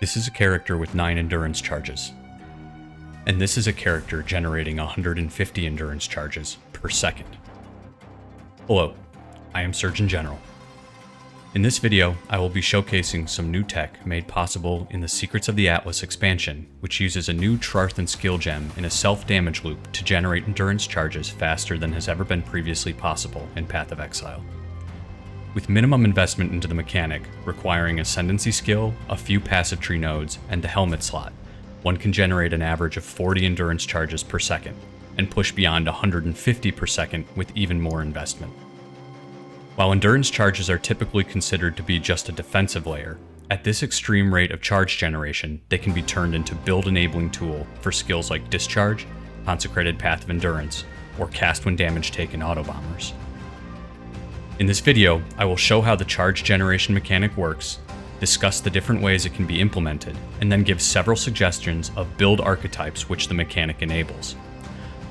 This is a character with 9 endurance charges. And this is a character generating 150 endurance charges per second. Hello, I am Surgeon General. In this video, I will be showcasing some new tech made possible in the Secrets of the Atlas expansion, which uses a new Trarthan skill gem in a self-damage loop to generate endurance charges faster than has ever been previously possible in Path of Exile. With minimum investment into the mechanic, requiring Ascendancy skill, a few passive tree nodes, and the helmet slot, one can generate an average of 40 endurance charges per second, and push beyond 150 per second with even more investment. While endurance charges are typically considered to be just a defensive layer, at this extreme rate of charge generation, they can be turned into build-enabling tool for skills like Discharge, Consecrated Path of Endurance, or Cast When Damage Taken Autobombers. In this video, I will show how the charge generation mechanic works, discuss the different ways it can be implemented, and then give several suggestions of build archetypes which the mechanic enables.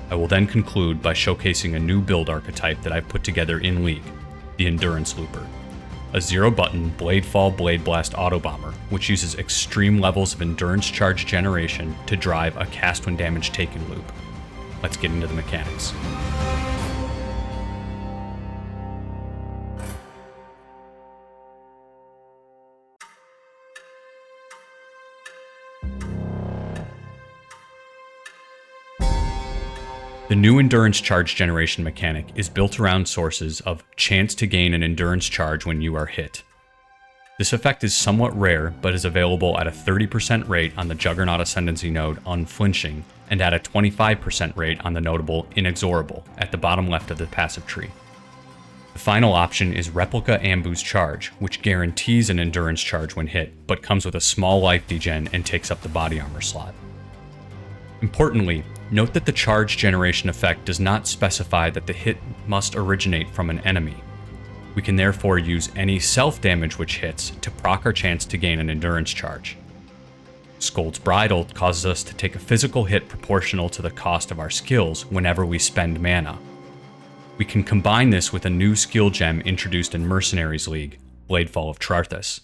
I will then conclude by showcasing a new build archetype that I've put together in League, the Endurance Looper, a 0-button Bladefall Blade Blast Autobomber, which uses extreme levels of endurance charge generation to drive a Cast When Damage Taken loop. Let's get into the mechanics. The new endurance charge generation mechanic is built around sources of chance to gain an endurance charge when you are hit. This effect is somewhat rare, but is available at a 30% rate on the Juggernaut Ascendancy node Unflinching, and at a 25% rate on the notable Inexorable at the bottom left of the passive tree. The final option is Replica Ambu's Charge, which guarantees an endurance charge when hit, but comes with a small life degen and takes up the body armor slot. Importantly, note that the charge generation effect does not specify that the hit must originate from an enemy. We can therefore use any self-damage which hits to proc our chance to gain an endurance charge. Scold's Bridle causes us to take a physical hit proportional to the cost of our skills whenever we spend mana. We can combine this with a new skill gem introduced in Mercenaries League, Bladefall of Trarthus.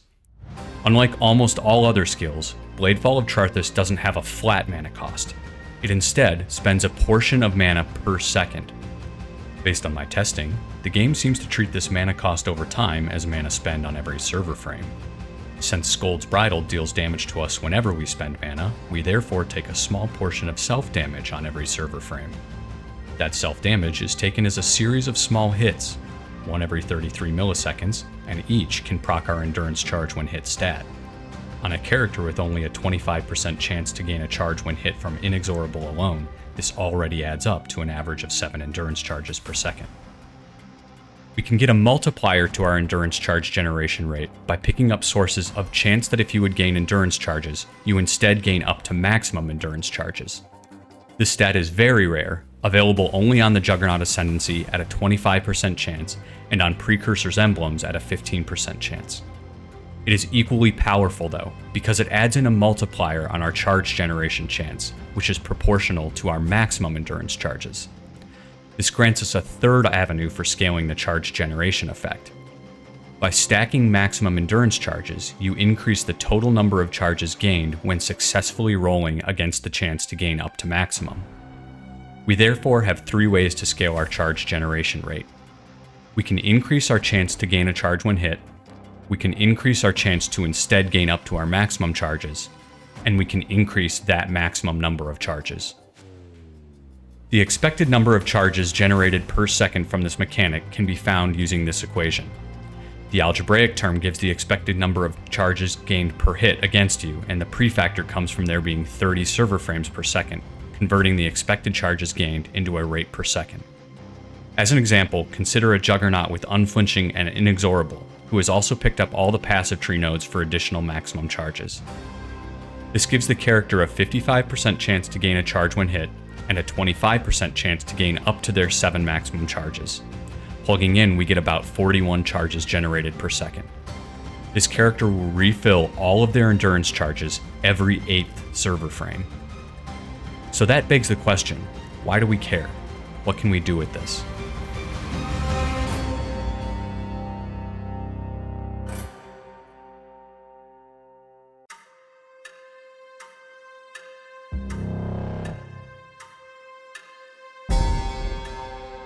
Unlike almost all other skills, Bladefall of Trarthus doesn't have a flat mana cost. It instead spends a portion of mana per second. Based on my testing, the game seems to treat this mana cost over time as mana spend on every server frame. Since Scold's Bridle deals damage to us whenever we spend mana, we therefore take a small portion of self-damage on every server frame. That self-damage is taken as a series of small hits, one every 33 milliseconds, and each can proc our endurance charge when hit stat. On a character with only a 25% chance to gain a charge when hit from Inexorable alone, this already adds up to an average of 7 endurance charges per second. We can get a multiplier to our endurance charge generation rate by picking up sources of chance that if you would gain endurance charges, you instead gain up to maximum endurance charges. This stat is very rare, available only on the Juggernaut Ascendancy at a 25% chance, and on Precursor's Emblems at a 15% chance. It is equally powerful though, because it adds in a multiplier on our charge generation chance, which is proportional to our maximum endurance charges. This grants us a third avenue for scaling the charge generation effect. By stacking maximum endurance charges, you increase the total number of charges gained when successfully rolling against the chance to gain up to maximum. We therefore have 3 ways to scale our charge generation rate. We can increase our chance to gain a charge when hit, we can increase our chance to instead gain up to our maximum charges, and we can increase that maximum number of charges. The expected number of charges generated per second from this mechanic can be found using this equation. The algebraic term gives the expected number of charges gained per hit against you, and the prefactor comes from there being 30 server frames per second, converting the expected charges gained into a rate per second. As an example, consider a Juggernaut with Unflinching and Inexorable, who has also picked up all the passive tree nodes for additional maximum charges. This gives the character a 55% chance to gain a charge when hit, and a 25% chance to gain up to their 7 maximum charges. Plugging in, we get about 41 charges generated per second. This character will refill all of their endurance charges every 8th server frame. So that begs the question, why do we care? What can we do with this?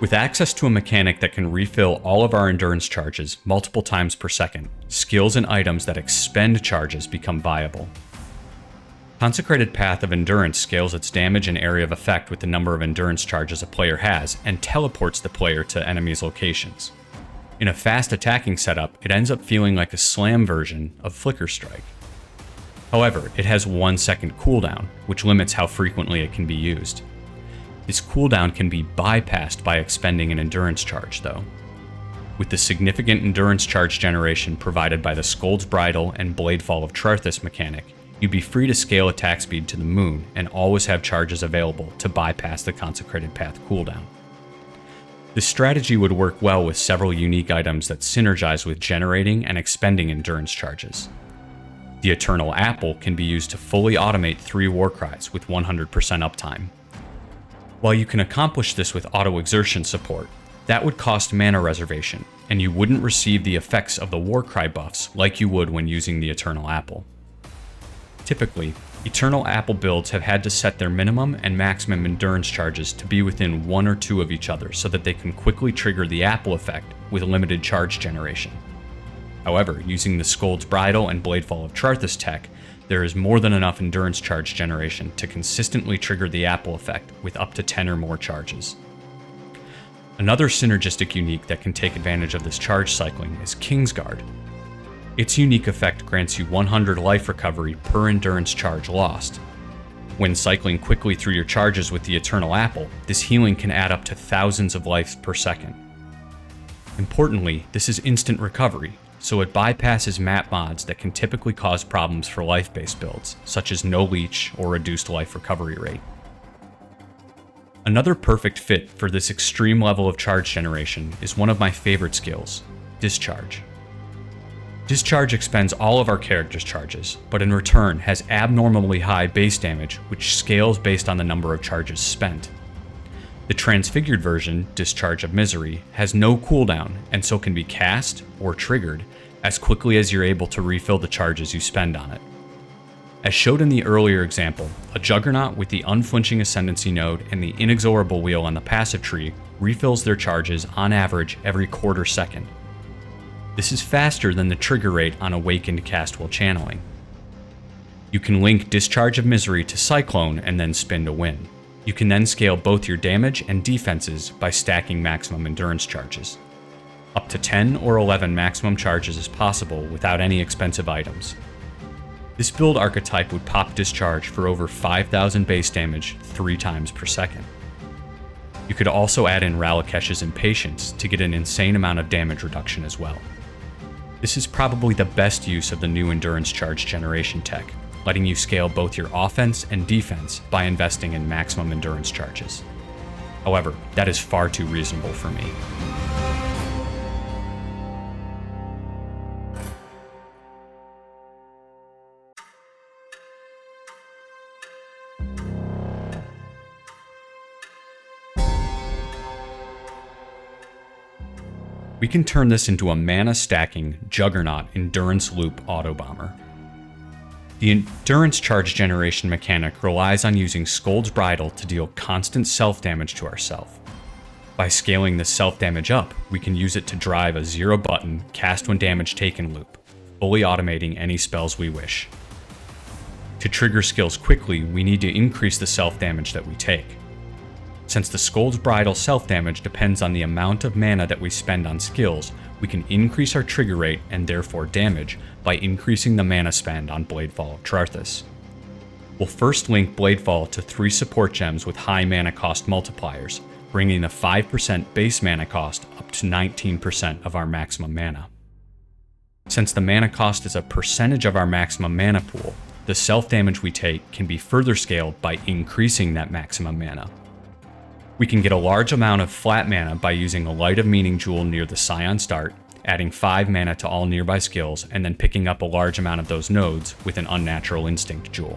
With access to a mechanic that can refill all of our endurance charges multiple times per second, skills and items that expend charges become viable. Consecrated Path of Endurance scales its damage and area of effect with the number of endurance charges a player has and teleports the player to enemies' locations. In a fast attacking setup, it ends up feeling like a slam version of Flicker Strike. However, it has 1 second cooldown, which limits how frequently it can be used. This cooldown can be bypassed by expending an endurance charge, though. With the significant endurance charge generation provided by the Scold's Bridle and Bladefall of Trarthus mechanic, you'd be free to scale attack speed to the moon and always have charges available to bypass the Consecrated Path cooldown. This strategy would work well with several unique items that synergize with generating and expending endurance charges. The Eternal Apple can be used to fully automate 3 Warcries with 100% uptime. While you can accomplish this with auto-exertion support, that would cost mana reservation, and you wouldn't receive the effects of the Warcry buffs like you would when using the Eternal Apple. Typically, Eternal Apple builds have had to set their minimum and maximum endurance charges to be within 1 or 2 of each other so that they can quickly trigger the Apple effect with limited charge generation. However, using the Scold's Bridle and Bladefall of Trarthus tech, there is more than enough endurance charge generation to consistently trigger the Apple effect with up to 10 or more charges. Another synergistic unique that can take advantage of this charge cycling is Kingsguard. Its unique effect grants you 100 life recovery per endurance charge lost. When cycling quickly through your charges with the Eternal Apple, this healing can add up to thousands of life per second. Importantly, this is instant recovery, so it bypasses map mods that can typically cause problems for life-based builds, such as no leech or reduced life recovery rate. Another perfect fit for this extreme level of charge generation is one of my favorite skills, Discharge. Discharge expends all of our character's charges, but in return has abnormally high base damage, which scales based on the number of charges spent. The transfigured version, Discharge of Misery, has no cooldown and so can be cast, or triggered, as quickly as you're able to refill the charges you spend on it. As showed in the earlier example, a Juggernaut with the Unflinching Ascendancy node and the Inexorable Wheel on the passive tree refills their charges on average every quarter second. This is faster than the trigger rate on Awakened cast while channeling. You can link Discharge of Misery to Cyclone and then spin to win. You can then scale both your damage and defenses by stacking maximum endurance charges. Up to 10 or 11 maximum charges is possible without any expensive items. This build archetype would pop Discharge for over 5,000 base damage 3 times per second. You could also add in Ralakesh's Impatience to get an insane amount of damage reduction as well. This is probably the best use of the new endurance charge generation tech, letting you scale both your offense and defense by investing in maximum endurance charges. However, that is far too reasonable for me. We can turn this into a mana-stacking, Juggernaut Endurance Loop Autobomber. The endurance charge generation mechanic relies on using Scold's Bridle to deal constant self-damage to ourselves. By scaling the self-damage up, we can use it to drive a 0-button, cast when damage taken loop, fully automating any spells we wish. To trigger skills quickly, we need to increase the self-damage that we take. Since the Scold's Bridle self-damage depends on the amount of mana that we spend on skills, we can increase our trigger rate and therefore damage by increasing the mana spend on Bladefall of Trarthus. We'll first link Bladefall to 3 support gems with high mana cost multipliers, bringing the 5% base mana cost up to 19% of our maximum mana. Since the mana cost is a percentage of our maximum mana pool, the self-damage we take can be further scaled by increasing that maximum mana. We can get a large amount of flat mana by using a Light of Meaning jewel near the Scion start, adding 5 mana to all nearby skills, and then picking up a large amount of those nodes with an Unnatural Instinct jewel.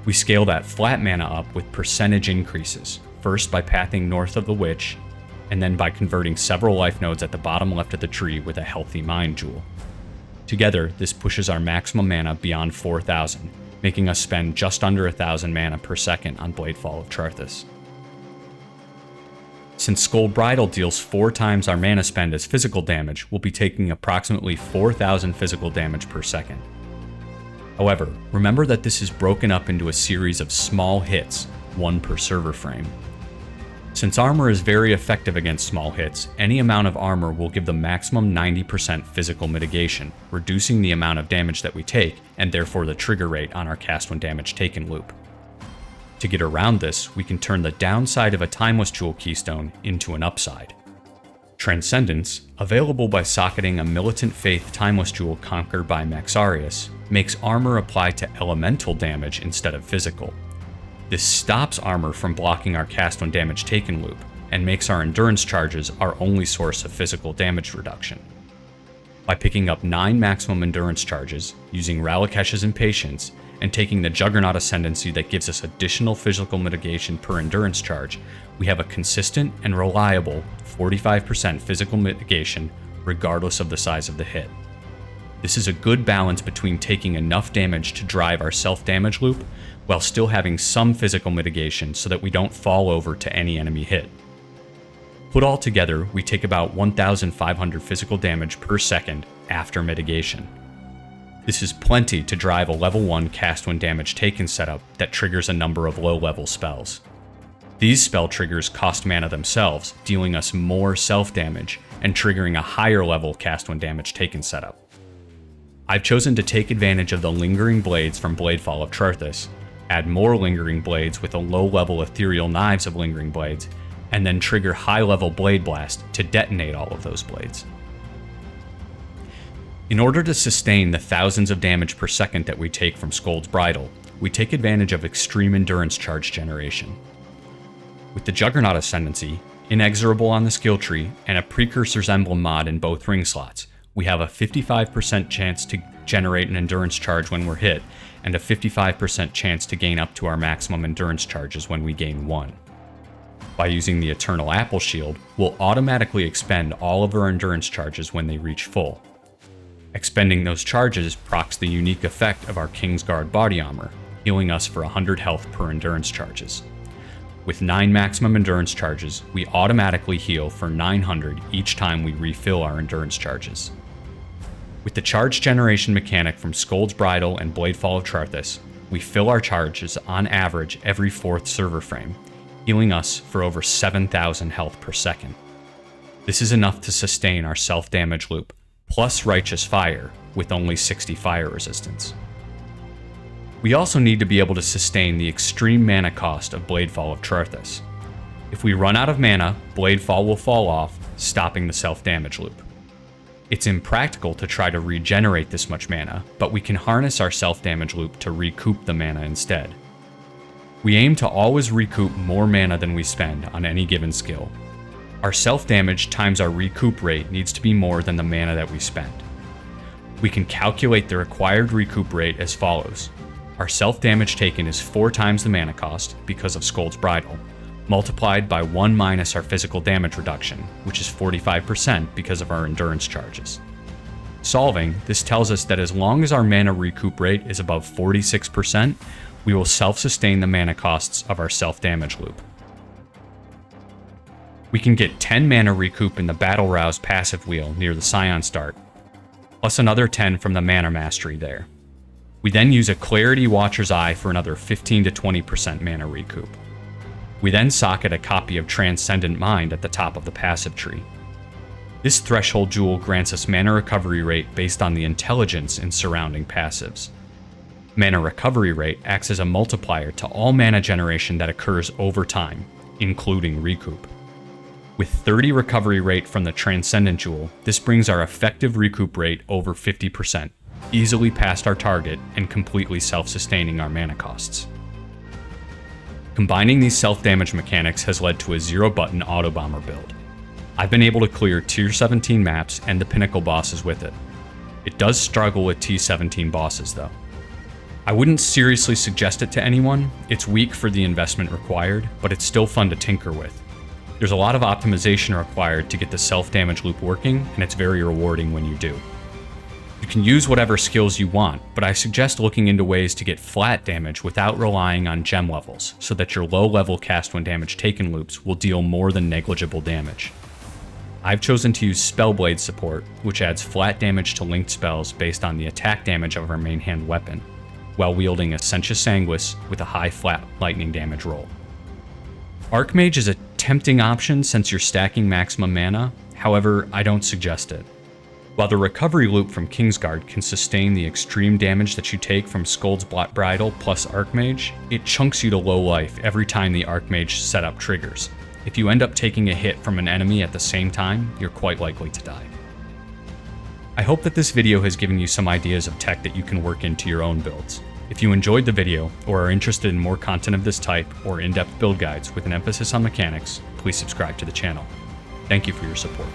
We scale that flat mana up with percentage increases, first by pathing north of the Witch, and then by converting several life nodes at the bottom left of the tree with a Healthy Mind jewel. Together, this pushes our maximum mana beyond 4,000, making us spend just under 1,000 mana per second on Bladefall of Trarthus. Since Scold Bridle deals 4 times our mana spend as physical damage, we'll be taking approximately 4,000 physical damage per second. However, remember that this is broken up into a series of small hits, 1 per server frame. Since armor is very effective against small hits, any amount of armor will give the maximum 90% physical mitigation, reducing the amount of damage that we take, and therefore the trigger rate on our cast when damage taken loop. To get around this, we can turn the downside of a Timeless Jewel keystone into an upside. Transcendence, available by socketing a Militant Faith Timeless Jewel conquered by Maxarius, makes armor apply to elemental damage instead of physical. This stops armor from blocking our cast when damage taken loop, and makes our endurance charges our only source of physical damage reduction. By picking up 9 maximum endurance charges, using Ralakesh's Impatience, and taking the Juggernaut Ascendancy that gives us additional physical mitigation per endurance charge, we have a consistent and reliable 45% physical mitigation regardless of the size of the hit. This is a good balance between taking enough damage to drive our self-damage loop, while still having some physical mitigation so that we don't fall over to any enemy hit. Put all together, we take about 1,500 physical damage per second after mitigation. This is plenty to drive a level 1 cast when damage taken setup that triggers a number of low-level spells. These spell triggers cost mana themselves, dealing us more self-damage and triggering a higher level cast when damage taken setup. I've chosen to take advantage of the Lingering Blades from Bladefall of Trarthus, add more Lingering Blades with a low-level Ethereal Knives of Lingering Blades, and then trigger high-level Blade Blast to detonate all of those blades. In order to sustain the thousands of damage per second that we take from Scold's Bridle, we take advantage of extreme endurance charge generation. With the Juggernaut Ascendancy, inexorable on the skill tree, and a Precursor's Emblem mod in both ring slots, we have a 55% chance to generate an endurance charge when we're hit, and a 55% chance to gain up to our maximum endurance charges when we gain 1. By using the Eternal Apple Shield, we'll automatically expend all of our endurance charges when they reach full. Expending those charges procs the unique effect of our Kingsguard body armor, healing us for 100 health per endurance charges. With 9 maximum endurance charges, we automatically heal for 900 each time we refill our endurance charges. With the charge generation mechanic from Scold's Bridle and Bladefall of Trarthus, we fill our charges on average every 4th server frame, healing us for over 7,000 health per second. This is enough to sustain our self-damage loop, plus Righteous Fire, with only 60 fire resistance. We also need to be able to sustain the extreme mana cost of Bladefall of Trarthus. If we run out of mana, Bladefall will fall off, stopping the self-damage loop. It's impractical to try to regenerate this much mana, but we can harness our self-damage loop to recoup the mana instead. We aim to always recoup more mana than we spend on any given skill. Our self-damage times our recoup rate needs to be more than the mana that we spend. We can calculate the required recoup rate as follows. Our self-damage taken is 4 times the mana cost, because of Scold's Bridle, multiplied by 1 minus our physical damage reduction, which is 45% because of our endurance charges. Solving, this tells us that as long as our mana recoup rate is above 46%, we will self-sustain the mana costs of our self-damage loop. We can get 10 mana recoup in the Battle Rouse passive wheel near the Scion start, plus another 10 from the Mana Mastery there. We then use a Clarity Watcher's Eye for another 15 to 20% mana recoup. We then socket a copy of Transcendent Mind at the top of the passive tree. This threshold jewel grants us mana recovery rate based on the intelligence in surrounding passives. Mana recovery rate acts as a multiplier to all mana generation that occurs over time, including recoup. With 30 recovery rate from the Transcendent Jewel, this brings our effective recoup rate over 50%, easily past our target and completely self-sustaining our mana costs. Combining these self-damage mechanics has led to a 0-button Autobomber build. I've been able to clear Tier 17 maps and the Pinnacle bosses with it. It does struggle with T17 bosses though. I wouldn't seriously suggest it to anyone. It's weak for the investment required, but it's still fun to tinker with. There's a lot of optimization required to get the self-damage loop working, and it's very rewarding when you do. You can use whatever skills you want, but I suggest looking into ways to get flat damage without relying on gem levels, so that your low level cast when damage taken loops will deal more than negligible damage. I've chosen to use Spellblade support, which adds flat damage to linked spells based on the attack damage of our main hand weapon, while wielding a Sentia Sanguis with a high flat lightning damage roll. Archmage is a tempting option since you're stacking maximum mana, however, I don't suggest it. While the recovery loop from Kingsguard can sustain the extreme damage that you take from Scold's Bridle plus Archmage, it chunks you to low life every time the Archmage setup triggers. If you end up taking a hit from an enemy at the same time, you're quite likely to die. I hope that this video has given you some ideas of tech that you can work into your own builds. If you enjoyed the video, or are interested in more content of this type, or in-depth build guides with an emphasis on mechanics, please subscribe to the channel. Thank you for your support.